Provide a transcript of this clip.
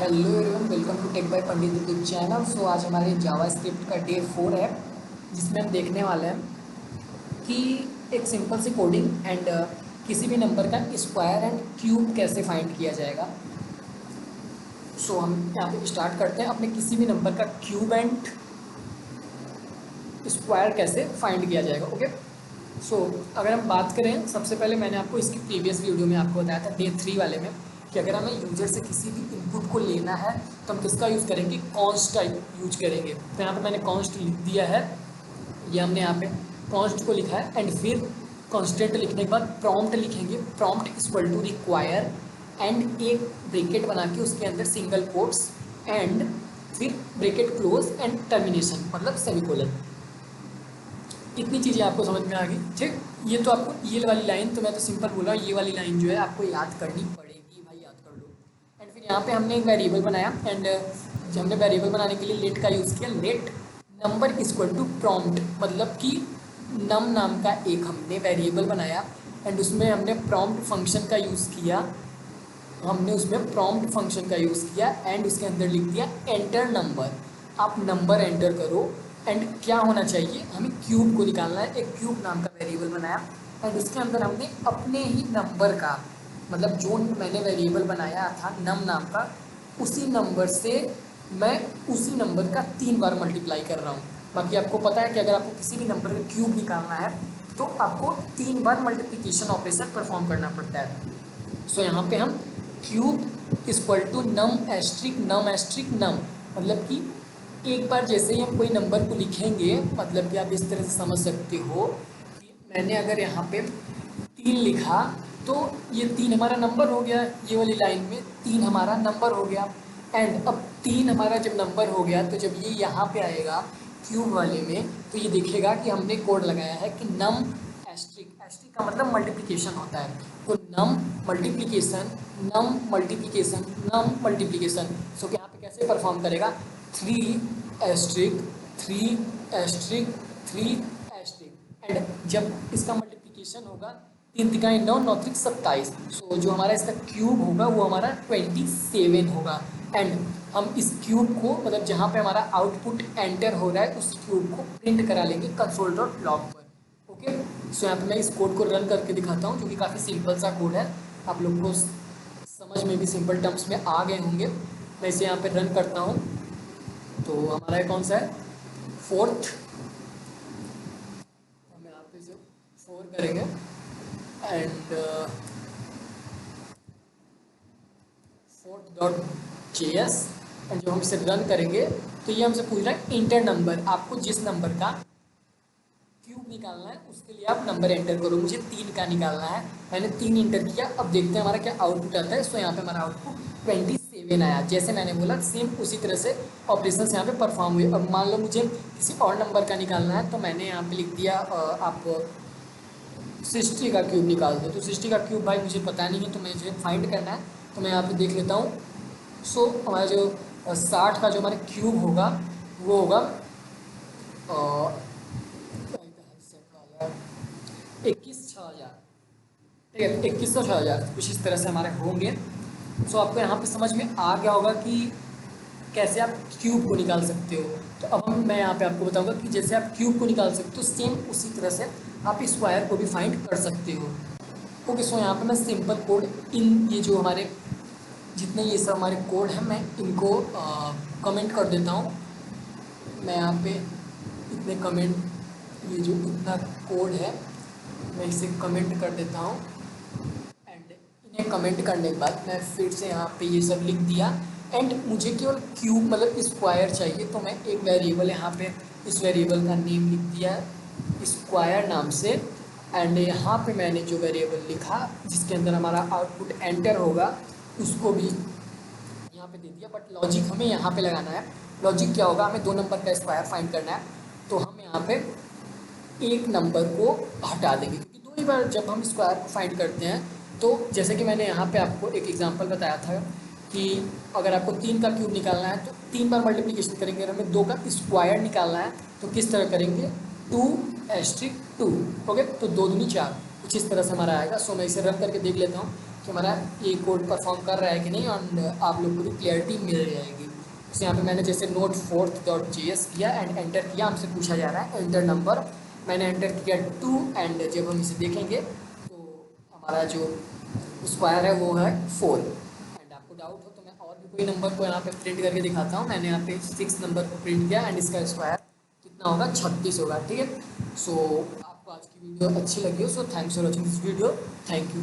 Hello everyone, welcome to tech by Pandit YouTube channel. So आज हमारे जावा script का day 4 है, जिसमें हम देखने वाले हैं कि एक सिंपल सी कोडिंग एंड किसी भी नंबर का स्क्वायर एंड क्यूब कैसे फाइंड किया जाएगा। सो हम यहाँ पे स्टार्ट करते हैं। अपने किसी भी नंबर का क्यूब एंड स्क्वायर कैसे फाइंड किया जाएगा। ओके, सो अगर हम बात करें, सबसे पहले मैंने आपको इसकी प्रीवियस वीडियो में आपको बताया था डे 3 वाले में कि अगर हमें यूजर से किसी भी इनपुट को लेना है तो हम किसका यूज़ करेंगे, कॉन्स्ट का यूज करेंगे। तो यहाँ पे मैंने कॉन्स्ट लिख दिया है, ये हमने यहाँ पे कॉन्स्ट को लिखा है एंड फिर कॉन्स्टेंट लिखने के बाद प्रॉम्प्ट लिखेंगे। Prompt equal to require and एक ब्रेकेट बना के उसके अंदर सिंगल कोट्स एंड फिर ब्रेकेट क्लोज एंड टर्मिनेशन मतलब सेमीकोलन। इतनी चीज़ें आपको समझ में आ गई, ठीक। ये तो आपको ये वाली लाइन तो मैं तो सिंपल बोला, ये वाली लाइन जो है आपको याद करनी पड़ेगी, भाई याद कर लो। एंड फिर यहाँ पे हमने एक वेरिएबल बनाया एंड हमने वेरिएबल बनाने के लिए लेट का यूज़ किया। Let number equal to prompt, मतलब कि नम नाम का एक हमने वेरिएबल बनाया एंड उसमें हमने प्रॉम्प्ट फंक्शन का यूज़ किया। हमने उसमें प्रॉम्प्ट फंक्शन का यूज़ किया एंड उसके अंदर लिख दिया एंटर नंबर। आप नंबर एंटर करो एंड क्या होना चाहिए, हमें क्यूब को निकालना है। एक क्यूब नाम का वेरिएबल बनाया एंड उसके अंदर हमने अपने ही नंबर का, मतलब जो मैंने वेरिएबल बनाया था नम नाम का, उसी नंबर से मैं उसी नंबर का 3 बार मल्टीप्लाई कर रहा हूँ। बाकी आपको पता है कि अगर आपको किसी भी नंबर का क्यूब निकालना है तो आपको 3 बार मल्टीप्लिकेशन ऑपरेशन परफॉर्म करना पड़ता है। सो यहाँ पे हम cube equal to num asterisk num asterisk num, मतलब कि एक बार जैसे ही हम कोई नंबर को लिखेंगे, मतलब कि आप इस तरह से समझ सकते हो कि मैंने अगर यहाँ पे 3 लिखा तो ये 3 हमारा नंबर हो गया, ये वाली लाइन में 3 हमारा नंबर हो गया। एंड अब 3 हमारा जब नंबर हो गया तो जब ये यहाँ पे आएगा क्यूब वाले में तो ये देखेगा कि हमने कोड लगाया है कि नम एस्ट्रिक। एस्ट्रिक का मतलब मल्टीप्लिकेशन होता है, तो नम मल्टीप्लिकेशन नम मल्टीप्लिकेशन नम मल्टीप्लिकेशन। सो यहाँ पे कैसे परफॉर्म करेगा, 3 एस्ट्रिक 3 एस्ट्रिक 3 एस्ट्रिक एंड जब इसका मल्टीप्लिकेशन होगा 3 तिकाई 9 9 त्रिक 27। सो जो हमारा इसका क्यूब होगा वो हमारा 27 होगा। एंड हम इस क्यूब को, मतलब जहाँ पे हमारा आउटपुट एंटर हो रहा है उस क्यूब को प्रिंट करा लेंगे console.log पर। ओके, सो यहाँ पे मैं इस कोड को रन करके दिखाता हूँ, जो कि काफ़ी सिंपल सा कोड है, आप लोग को समझ में भी सिंपल टर्म्स में आ गए होंगे। मैं इसे यहाँ पे रन करता हूँ तो हमारा ये कौन सा है, 4th। हम यहाँ पे इसे 4 करेंगे एंड 4th.js एंड जब हम इसे रन करेंगे तो ये हमसे पूछ रहा है इंटर नंबर। आपको जिस नंबर का क्यूब निकालना है उसके लिए आप नंबर एंटर करो। मुझे 3 का निकालना है, मैंने 3 इंटर किया। अब देखते हैं हमारा क्या आउटपुट आता है। सो यहाँ पे हमारा आउटपुट 27 आया, जैसे मैंने बोला सेम उसी तरह से ऑपरेशन यहाँ पे परफॉर्म हुए। अब मान लो मुझे किसी और नंबर का निकालना है तो मैंने यहाँ पे लिख दिया आप 60 का क्यूब निकाल दो। तो 60 का क्यूब भाई मुझे पता नहीं है, तो मुझे फाइंड करना है, तो मैं यहाँ पे देख लेता हूँ। सो हमारा जो 60 का जो हमारा क्यूब होगा वो होगा 21,000, ठीक है, 21,000 कुछ इस तरह से हमारे होंगे। सो आपको यहाँ पे समझ में आ गया होगा कि कैसे आप क्यूब को निकाल सकते हो। तो अब मैं यहाँ पे आपको बताऊंगा कि जैसे आप क्यूब को निकाल सकते हो सेम उसी तरह से आप स्क्वायर को भी फाइंड कर सकते हो। ओके, सो यहाँ पे मैं सिंपल कोड इन ये जो हमारे जितने ये सब हमारे कोड हैं मैं इनको कमेंट कर देता हूँ। मैं यहाँ पे इतने कमेंट, ये जो इतना कोड है मैं इसे कमेंट कर देता हूँ एंड इन्हें कमेंट करने के बाद मैं फिर से यहाँ पे ये सब लिख दिया एंड मुझे केवल क्यूब मतलब स्क्वायर चाहिए। तो मैं एक वेरिएबल यहाँ पे इस वेरिएबल का नेम लिख दिया स्क्वायर नाम से एंड यहाँ पे मैंने जो वेरिएबल लिखा जिसके अंदर हमारा आउटपुट एंटर होगा उसको भी यहाँ पे दे दिया। बट लॉजिक हमें यहाँ पे लगाना है। लॉजिक क्या होगा, हमें 2 नंबर का स्क्वायर फाइंड करना है, तो हम यहाँ पे एक नंबर को हटा देंगे, क्योंकि 2 ही बार जब हम स्क्वायर को फाइंड करते हैं तो जैसे कि मैंने यहाँ पे आपको एक एग्जांपल बताया था कि अगर आपको 3 का क्यूब निकालना है तो 3 बार मल्टीप्लिकेशन करेंगे। अगर हमें 2 का स्क्वायर निकालना है तो किस तरह करेंगे, 2 एस्ट्रिक 2। ओके, तो 2 दूनी 4 कुछ इस तरह से हमारा आएगा। सो मैं इसे रन करके देख लेता हूँ कि हमारा ये कोड परफॉर्म कर रहा है कि नहीं, और आप लोग को भी क्लियरिटी मिल जाएगी। तो यहाँ पे मैंने जैसे नोट फोर्थ डॉट JS किया एंड एंटर किया, हमसे पूछा जा रहा है एंटर नंबर, मैंने एंटर किया 2 एंड जब हम इसे देखेंगे तो हमारा जो स्क्वायर है वो है 4। एंड आपको डाउट हो तो मैं और भी कोई नंबर को यहाँ पे प्रिंट करके दिखाता हूँ। मैंने यहाँ पे 6 नंबर को प्रिंट किया एंड इसका स्क्वायर कितना होगा, 36 होगा। ठीक है, सो आपको आज की वीडियो अच्छी लगी हो, so thanks for watching this video, thank you.